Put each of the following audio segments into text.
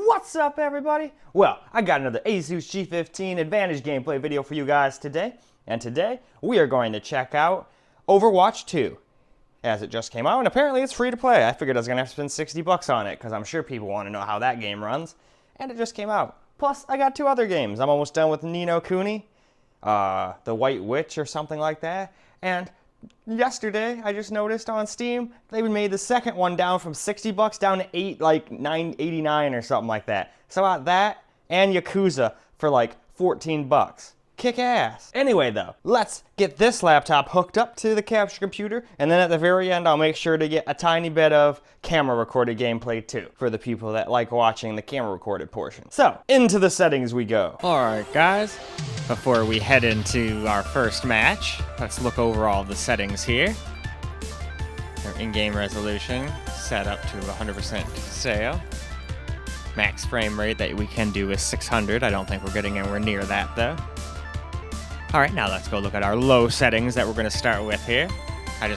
What's up, everybody? Well, I got another Asus G15 Advantage gameplay video for you guys today. And today, we are going to check out Overwatch 2. As it just came out, and apparently it's free to play. I figured I was going to have to spend $60 on it, because I'm sure people want to know how that game runs. And it just came out. Plus, I got two other games. I'm almost done with Ni no Kuni, The White Witch or something like that. And yesterday, I just noticed on Steam, they made the second one down from $60 down to $9.89 or something like that. So I got that and Yakuza for like $14. Kick ass. Anyway though, let's get this laptop hooked up to the capture computer, and then at the very end I'll make sure to get a tiny bit of camera recorded gameplay too, for the people that like watching the camera recorded portion. So, into the settings we go. Alright guys, before we head into our first match, let's look over all the settings here. Our in-game resolution set up to 100% sale. Max frame rate that we can do is 600. I don't think we're getting anywhere near that though. Alright, now let's go look at our low settings that we're going to start with here. I'm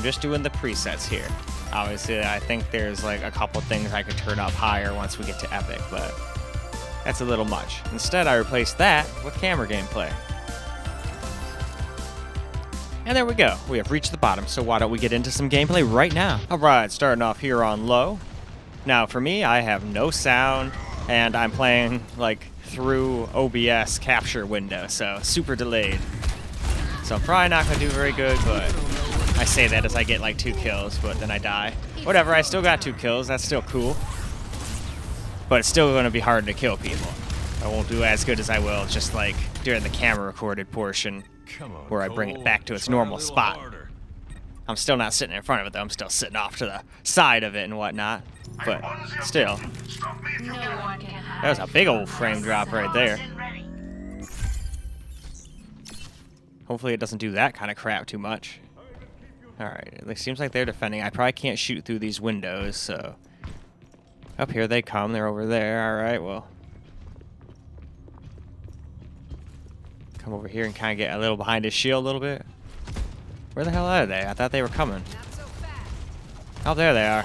just doing the presets here. Obviously, I think there's like a couple things I could turn up higher once we get to Epic, but that's a little much. Instead, I replaced that with camera gameplay. And there we go. We have reached the bottom, so why don't we get into some gameplay right now? Alright, starting off here on low. Now, for me, I have no sound, and I'm playing like through OBS capture window, so super delayed. So I'm probably not going to do very good, but I say that as I get like 2 kills, but then I die. Whatever, I still got 2 kills, that's still cool. But it's still going to be hard to kill people. I won't do as good as I will just like during the camera recorded portion where I bring it back to its normal spot. I'm still not sitting in front of it though, I'm still sitting off to the side of it and whatnot. But still, that was a big old frame drop right there. Hopefully it doesn't do that kind of crap too much. Alright, it seems like they're defending. I probably can't shoot through these windows, so... Up here they come, they're over there. Alright, well... Come over here and kind of get a little behind his shield a little bit. Where the hell are they? I thought they were coming. Oh, there they are.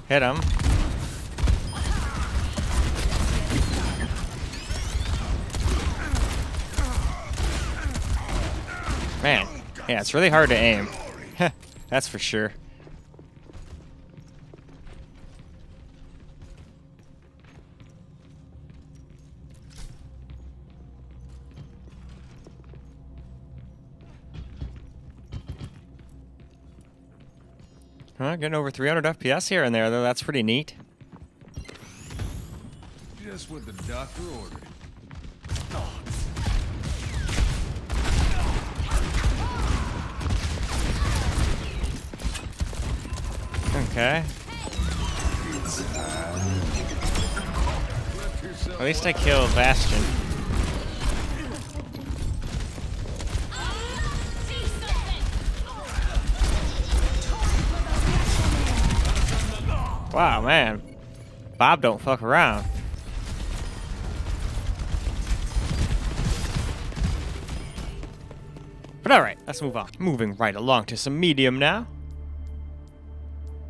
Hit him. Man, yeah, it's really hard to aim. That's for sure. Getting over 300 FPS here and there, though. That's pretty neat. Just what the doctor ordered. Okay. At least I killed Bastion. Wow, man. Bob don't fuck around. But alright, let's move on. Moving right along to some medium now.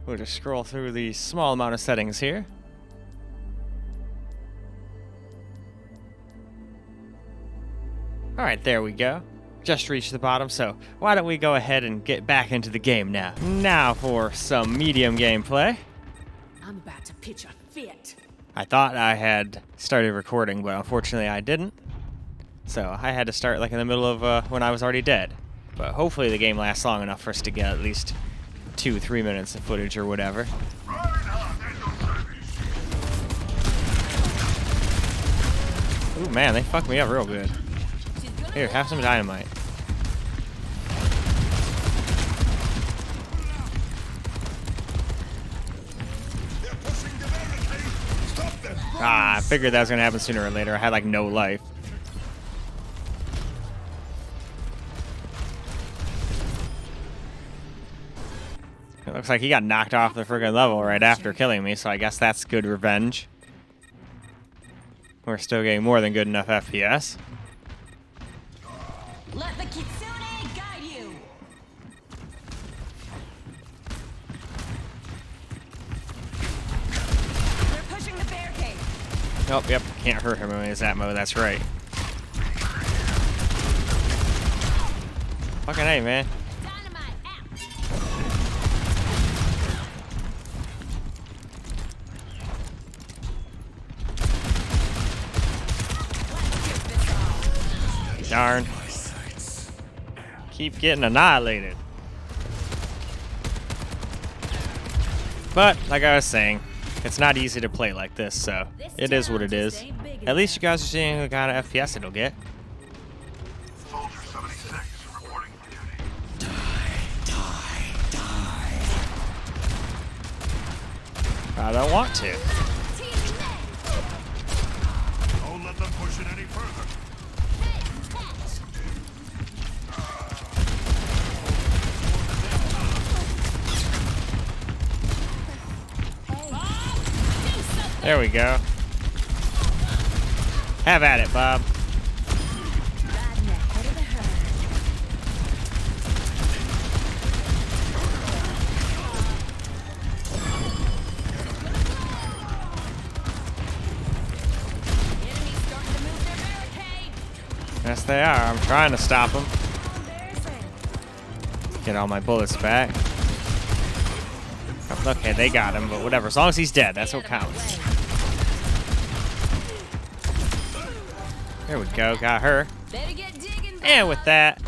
We'll just scroll through the small amount of settings here. Alright, there we go. Just reached the bottom, so why don't we go ahead and get back into the game now. Now for some medium gameplay. I'm about to pitch a fit. I thought I had started recording, but unfortunately I didn't. So I had to start like in the middle of when I was already dead. But hopefully the game lasts long enough for us to get at least 2-3 minutes of footage or whatever. Ooh man, they fucked me up real good. Here, have some dynamite. Ah, I figured that was gonna happen sooner or later. I had like no life. It looks like he got knocked off the friggin' level right after killing me, so I guess that's good revenge. We're still getting more than good enough FPS. Let the Kitsune guide you. Oh, yep. Can't hurt him in his that mode. That's right. Fucking A, man. Dynamite out. Darn. Keep getting annihilated. But, like I was saying, it's not easy to play like this, so it is what it is. At least you guys are seeing the kind of FPS it'll get. Soldier 76 reporting for duty. I don't want to. Don't let them push it any further. There we go. Have at it, Bob. Yes, they are. I'm trying to stop them. Get all my bullets back. Okay, they got him, but whatever. As long as he's dead, that's what counts. There we go. Got her. And with that,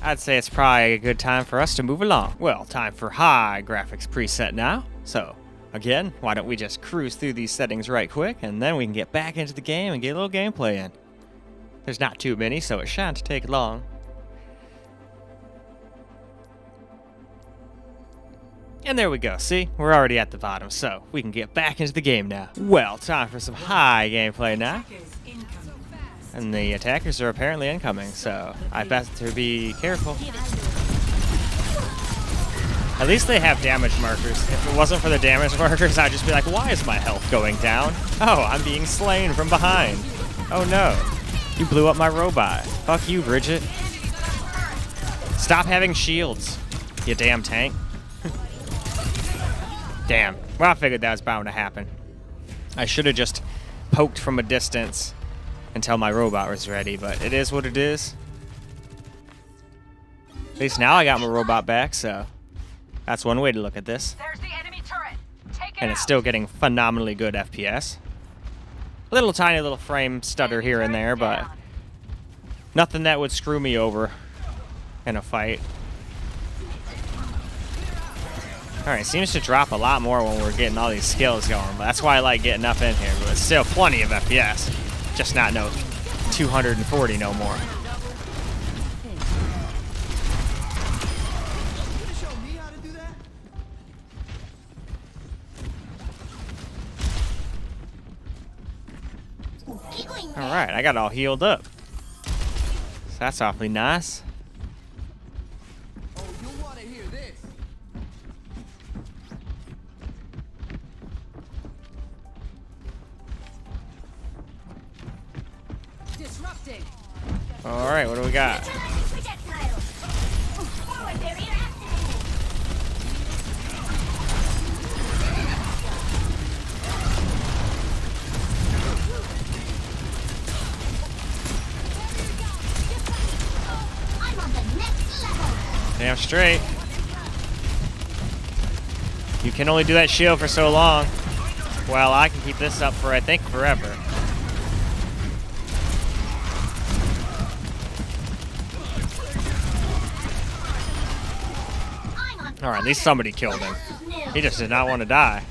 I'd say it's probably a good time for us to move along. Well, time for high graphics preset now. So, again, why don't we just cruise through these settings right quick, and then we can get back into the game and get a little gameplay in. There's not too many, so it shan't take long. And there we go. See, we're already at the bottom, so we can get back into the game now. Well, time for some high gameplay now. And the attackers are apparently incoming, so I better be careful. At least they have damage markers. If it wasn't for the damage markers, I'd just be like, why is my health going down? Oh, I'm being slain from behind. Oh no. You blew up my robot. Fuck you, Bridget. Stop having shields, you damn tank. Damn. Well, I figured that was bound to happen. I should have just poked from a distance until my robot was ready, but it is what it is. At least now I got my robot back, so that's one way to look at this. There's the enemy turret. Take it And it's still getting phenomenally good FPS. Little tiny little frame stutter here and there, but nothing that would screw me over in a fight. Alright, seems to drop a lot more when we're getting all these skills going, but that's why I like getting up in here, but it's still plenty of FPS. Just not no 240 no more. Alright, I got all healed up. So that's awfully nice. Oh, you want to hear this? Disrupting. Alright, what do we got? Damn straight. You can only do that shield for so long. Well, I can keep this up for, I think, forever. Alright, at least somebody killed him. He just did not want to die.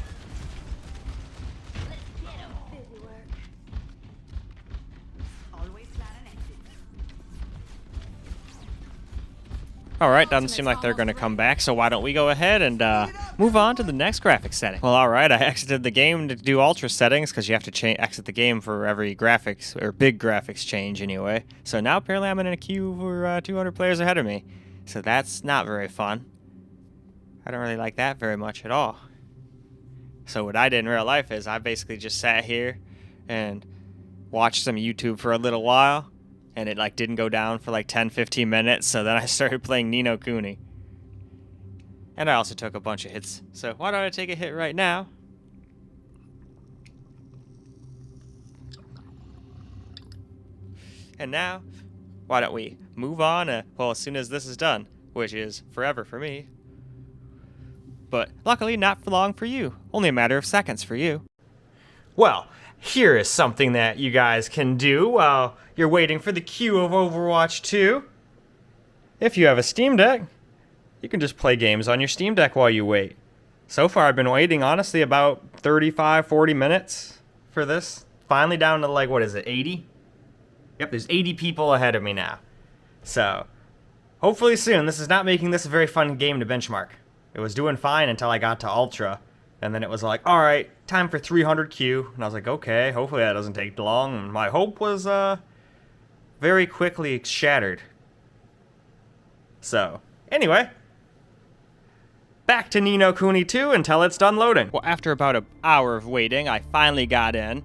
Alright, doesn't seem like they're going to come back, so why don't we go ahead and move on to the next graphics setting. Well, alright, I exited the game to do ultra settings, because you have to exit the game for every graphics, or big graphics change anyway. So now apparently I'm in a queue for 200 players ahead of me. So that's not very fun. I don't really like that very much at all. So what I did in real life is I basically just sat here and watched some YouTube for a little while. And it like didn't go down for like 10-15 minutes, so then I started playing Ni no Kuni. And I also took a bunch of hits. So why don't I take a hit right now? And now, why don't we move on, well, as soon as this is done, which is forever for me. But luckily not for long for you. Only a matter of seconds for you. Well, here is something that you guys can do while you're waiting for the queue of Overwatch 2. If you have a Steam Deck, you can just play games on your Steam Deck while you wait. So far, I've been waiting, honestly, about 35, 40 minutes for this. Finally down to, like, what is it, 80? Yep, there's 80 people ahead of me now. So, hopefully soon. This is not making this a very fun game to benchmark. It was doing fine until I got to Ultra. And then it was like, alright, time for 300 Q. And I was like, okay, hopefully that doesn't take long. And my hope was very quickly shattered. So, anyway. Back to Ni no Kuni 2 until it's done loading. Well, after about an hour of waiting, I finally got in.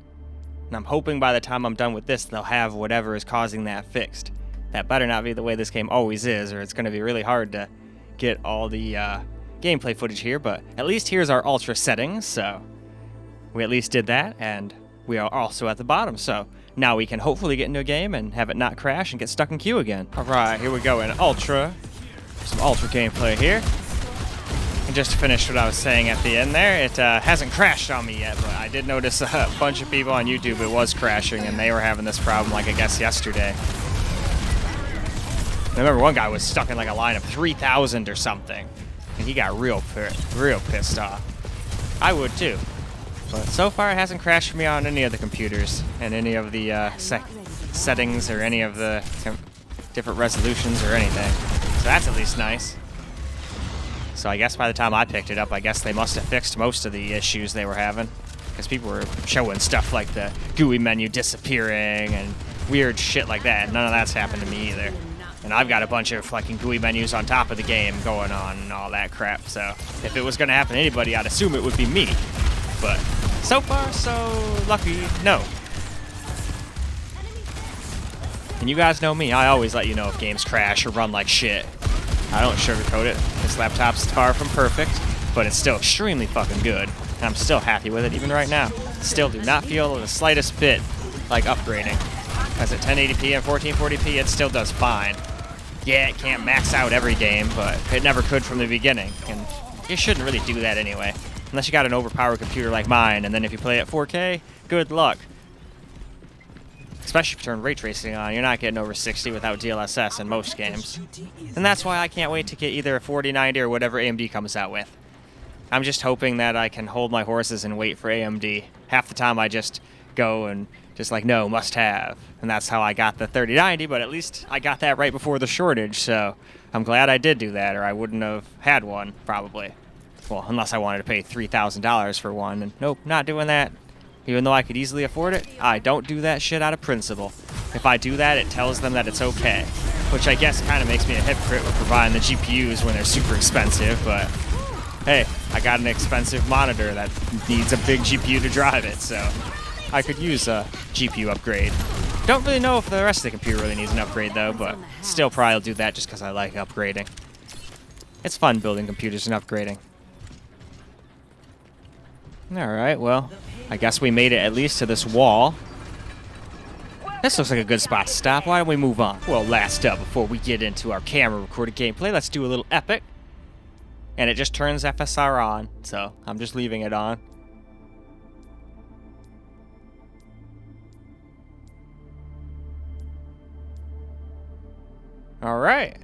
And I'm hoping by the time I'm done with this, they'll have whatever is causing that fixed. That better not be the way this game always is, or it's going to be really hard to get all the gameplay footage here. But at least here's our ultra settings, so we at least did that, and we are also at the bottom. So now we can hopefully get into a game and have it not crash and get stuck in queue again. All right, here we go in ultra. Some ultra gameplay here. And just to finish what I was saying at the end there, it hasn't crashed on me yet, but I did notice a bunch of people on YouTube, it was crashing, and they were having this problem, like, I guess yesterday. I remember one guy was stuck in, like, a line of 3,000 or something, and he got real pissed off. I would, too. But so far, it hasn't crashed for me on any of the computers, and any of the settings, or any of the different resolutions, or anything. So that's at least nice. So I guess by the time I picked it up, I guess they must have fixed most of the issues they were having. Because people were showing stuff like the GUI menu disappearing and weird shit like that. None of that's happened to me either. And I've got a bunch of fucking GUI menus on top of the game going on and all that crap. So if it was going to happen to anybody, I'd assume it would be me. But so far, so lucky, no. And you guys know me, I always let you know if games crash or run like shit. I don't sugarcoat it. This laptop's far from perfect, but it's still extremely fucking good. And I'm still happy with it even right now. Still do not feel the slightest bit like upgrading. Because at 1080p and 1440p, it still does fine. Yeah, it can't max out every game, but it never could from the beginning. And you shouldn't really do that anyway. Unless you got an overpowered computer like mine, and then if you play at 4K, good luck. Especially if you turn ray tracing on, you're not getting over 60 without DLSS in most games. And that's why I can't wait to get either a 4090 or whatever AMD comes out with. I'm just hoping that I can hold my horses and wait for AMD. Half the time I just go and just like, no, must have. And that's how I got the 3090, but at least I got that right before the shortage, so I'm glad I did do that, or I wouldn't have had one, probably. Well, unless I wanted to pay $3,000 for one, and nope, not doing that. Even though I could easily afford it, I don't do that shit out of principle. If I do that, it tells them that it's okay. Which I guess kind of makes me a hypocrite with providing the GPUs when they're super expensive, but hey, I got an expensive monitor that needs a big GPU to drive it, so I could use a GPU upgrade. Don't really know if the rest of the computer really needs an upgrade though, but still probably will do that just because I like upgrading. It's fun building computers and upgrading. Alright, well, I guess we made it at least to this wall. This looks like a good spot to stop. Why don't we move on? Well, last up, before we get into our camera recorded gameplay, let's do a little epic. And it just turns FSR on, so I'm just leaving it on. Alright.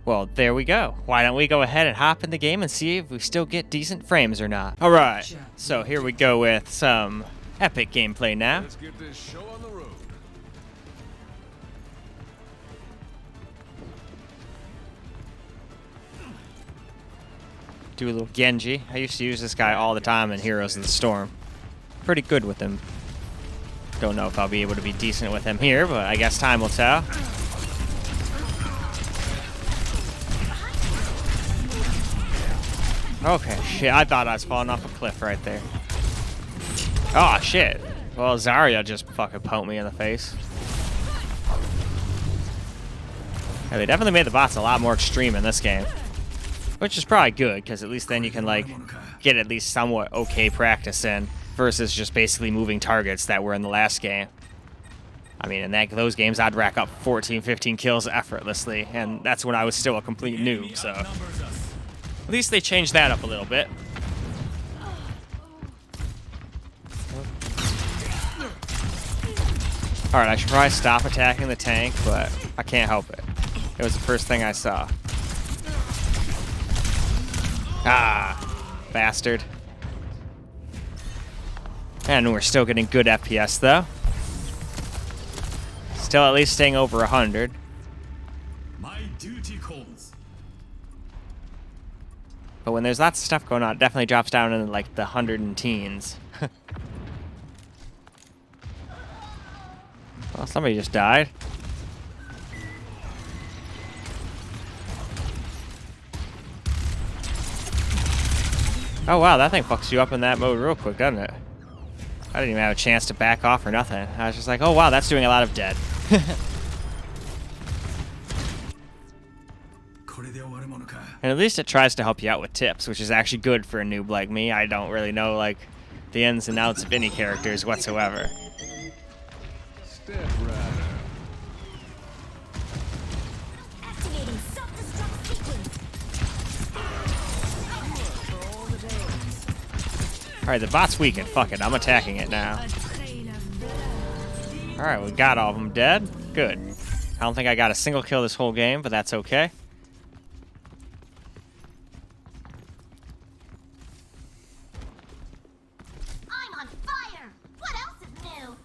Well, there we go. Why don't we go ahead and hop in the game and see if we still get decent frames or not. Alright, so here we go with some epic gameplay now. Let's get this show on the road. Do a little Genji. I used to use this guy all the time in Heroes of the Storm. Pretty good with him. Don't know if I'll be able to be decent with him here, but I guess time will tell. Okay, shit, I thought I was falling off a cliff right there. Oh, shit. Well, Zarya just fucking poked me in the face. Yeah, they definitely made the bots a lot more extreme in this game. Which is probably good, because at least then you can, like, get at least somewhat okay practice in, versus just basically moving targets that were in the last game. I mean, in those games, I'd rack up 14, 15 kills effortlessly, and that's when I was still a complete noob, so at least they changed that up a little bit. Alright, I should probably stop attacking the tank, but I can't help it. It was the first thing I saw. Ah, bastard. And we're still getting good FPS, though. Still at least staying over 100. My duty calls. But when there's lots of stuff going on, it definitely drops down into like the 100 and teens. Well, somebody just died. Oh wow, that thing fucks you up in that mode real quick, doesn't it? I didn't even have a chance to back off or nothing. I was just like, oh wow, that's doing a lot of dead. And at least it tries to help you out with tips, which is actually good for a noob like me. I don't really know like the ins and outs of any characters whatsoever. Step right. Activating self-destruct sequence. Alright, the bot's weakened. Fuck it, I'm attacking it now. Alright, we got all of them dead. Good. I don't think I got a single kill this whole game, but that's okay. I'm on fire. What else is new?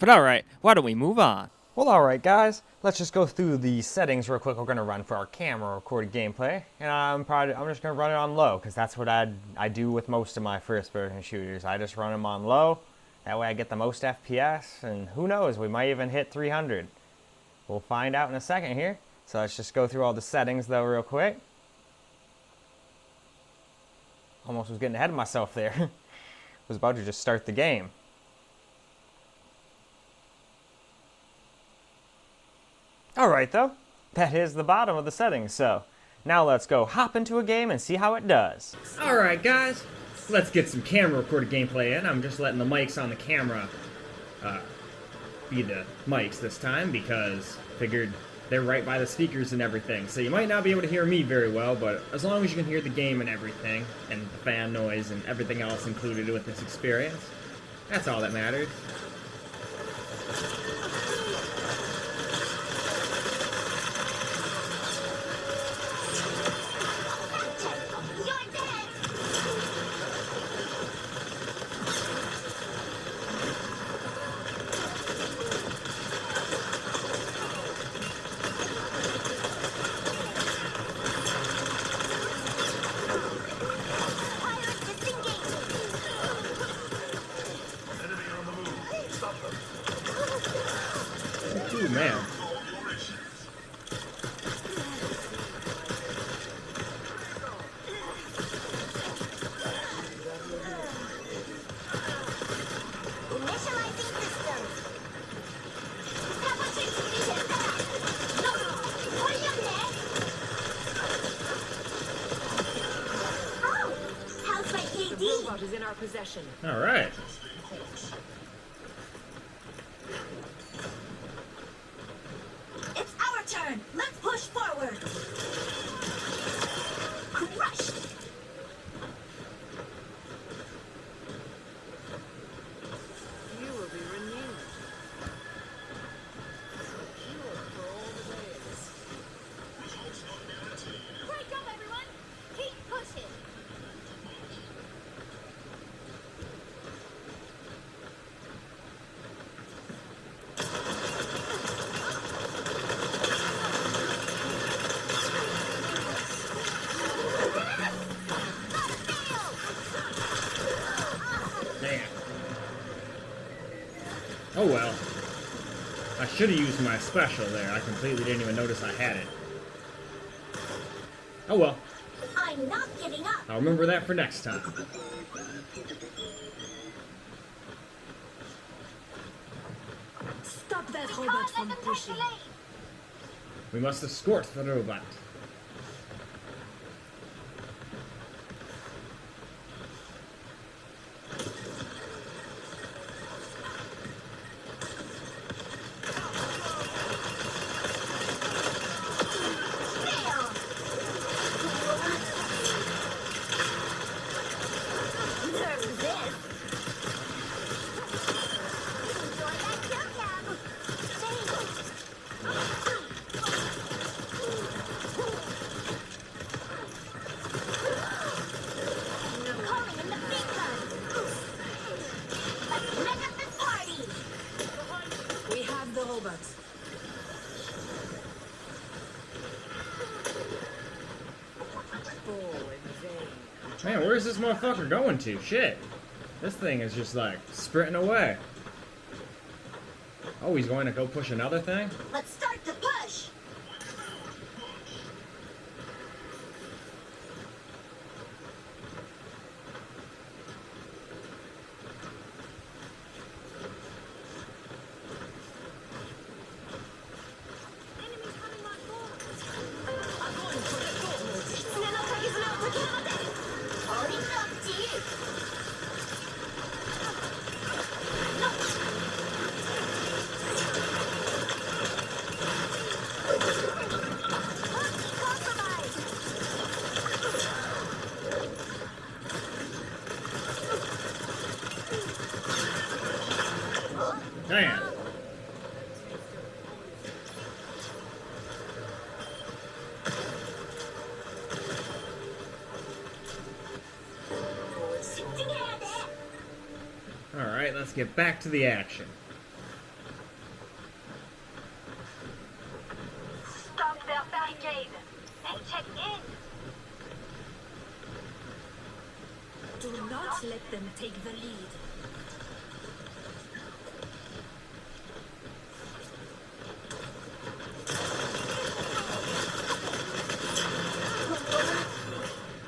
But alright, why don't we move on? Well, alright guys, let's just go through the settings real quick we're going to run for our camera recorded gameplay. And I'm just going to run it on low, because that's what I do with most of my first person shooters. I just run them on low, that way I get the most FPS, and who knows, we might even hit 300. We'll find out in a second here. So let's just go through all the settings though real quick. Almost was getting ahead of myself there. Was about to just start the game. Alright though, that is the bottom of the settings, so now let's go hop into a game and see how it does. Alright guys, let's get some camera recorded gameplay in. I'm just letting the mics on the camera be the mics this time because figured they're right by the speakers and everything. So you might not be able to hear me very well, but as long as you can hear the game and everything, and the fan noise and everything else included with this experience, that's all that matters. You're dead. Pirate disengaging. Ooh, man. Initializing systems. Sabotage defeated. No. Oh, how's my KD? Robot is in our possession. Alright. It's our turn. Let's push forward. Crushed. You will be renewed. Secure for all the days. Break up, everyone. Keep pushing. Damn. Oh well. I should have used my special there. I completely didn't even notice I had it. Oh well. I'm not giving up. I'll remember that for next time. Stop that robot from pushing. We must escort the robot. Man, where's this motherfucker going to? Shit. This thing is just like sprinting away. Oh, he's going to go push another thing? Let's start the push. Damn. Alright, let's get back to the action. Stop their barricade and check in. Do not let them take the lead.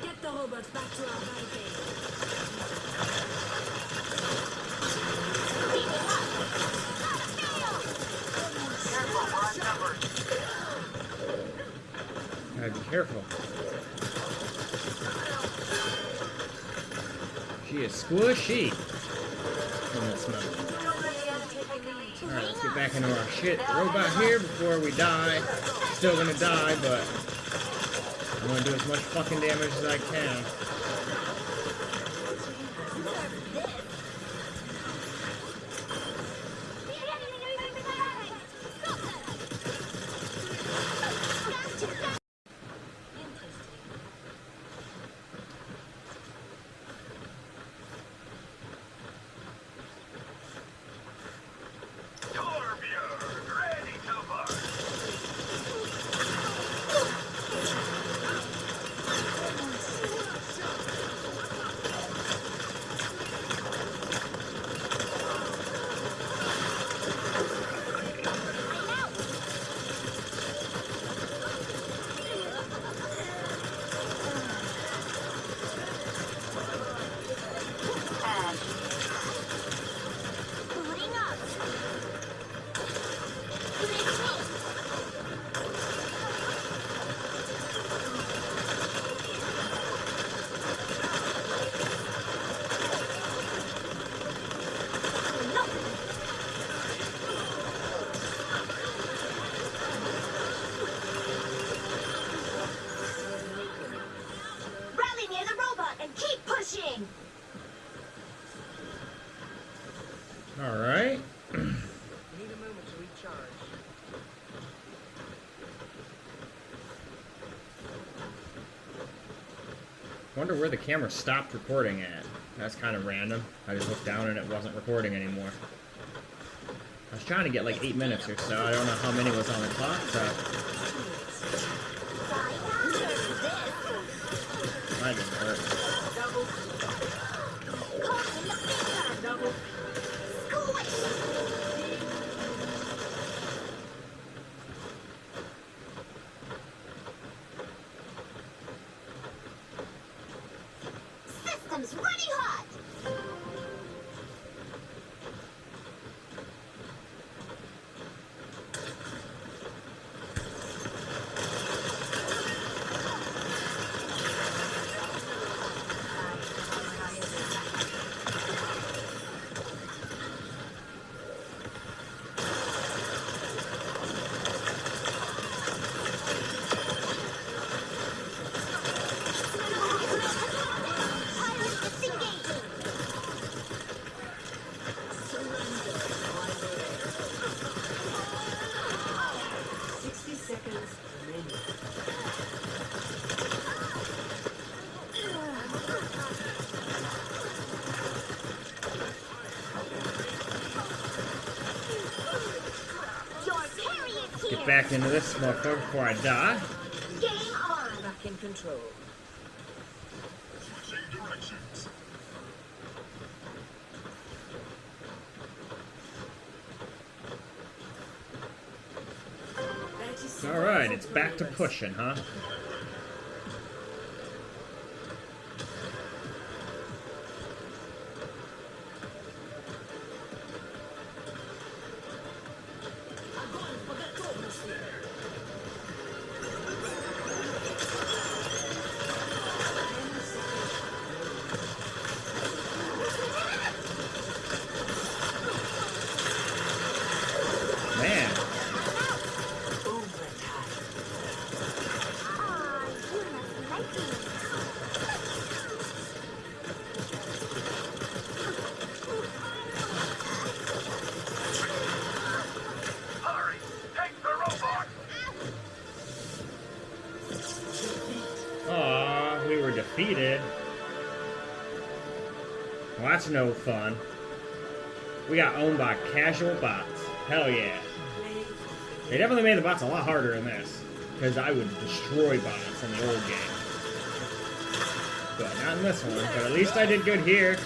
Get the robots back to our barricade. Gotta be careful. She is squishy in this mode. Alright, let's get back into our shit robot here before we die. Still gonna die, but I'm gonna do as much fucking damage as I can. Rally near the robot and keep pushing. Alright. Need a moment to recharge. Wonder where the camera stopped recording at. That's kind of random. I just looked down and it wasn't recording anymore. I was trying to get like 8 minutes or so. I don't know how many was on the clock, so that didn't hurt. Systems running hot. Get back into this motherfucker before I die. Game on. Back in control. Alright, it's back to pushing, huh? Man. Aw, we were defeated. Well, that's no fun. We got owned by casual bots. Hell yeah. They definitely made the bots a lot harder in this, because I would destroy bots in the old game. But not in this one, but at least I did good here.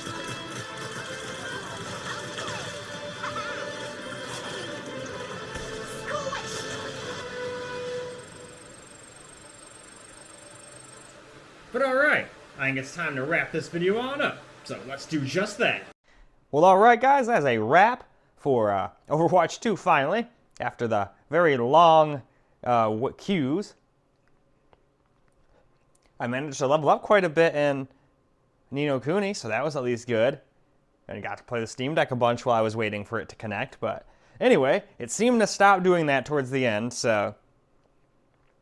But alright, I think it's time to wrap this video on up, so let's do just that. Well, alright guys, that's a wrap for Overwatch 2 finally, after the very long queues. I managed to level up quite a bit in Ni no Kuni, so that was at least good. And I got to play the Steam Deck a bunch while I was waiting for it to connect, but anyway, it seemed to stop doing that towards the end, so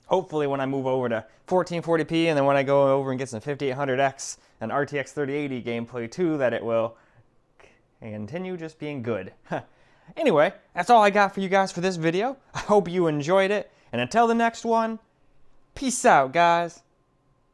hopefully when I move over to 1440p and then when I go over and get some 5800X and RTX 3080 gameplay too, that it will continue just being good. Anyway, that's all I got for you guys for this video. I hope you enjoyed it, and until the next one, peace out, guys.